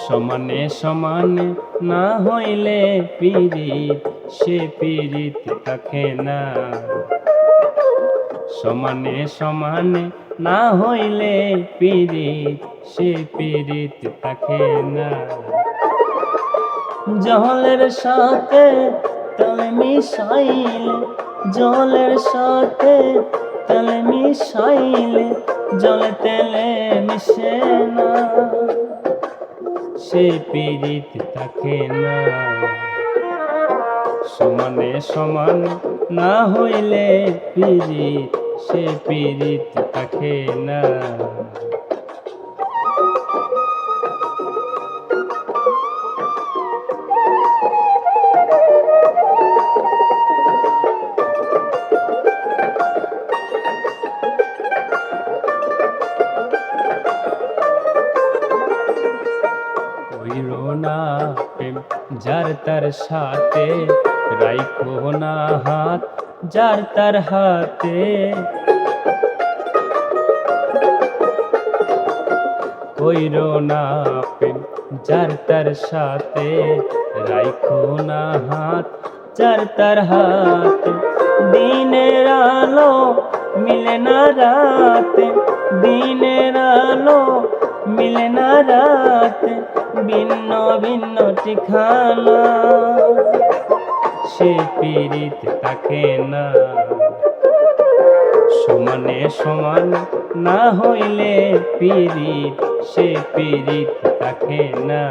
সমানে সমানে না হইলে পীড়িত, সে পীড়িত থাকে না। সমানে সমানে না হইলে পীড়িত, সে পীড়িত থাকে না। জলের সাথে তেল মিশাইলে, জলের সাথে তেল মিশাইলে জলে তেলে মিশে না, সে পীড়িত থাকে না। সমানে সমান না হইলে পীড়িত, সে পীড়িত থাকে না। কইরো না প্রেম যার তার সাথে, রাইখো না হাত যার তার হাতে। কইরো না প্রেম যার তার সাথে, রাইখো না হাত যার তার হাতে। দিনের আলো মিলে না রাতে, দিনের আলো মিলে না রাতে, ভিন্ন ভিন্ন ঠিকানা, সে পীড়িত থাকে না। সমানে সমান না হইলে পীড়িত, সে পীড়িত থাকে না।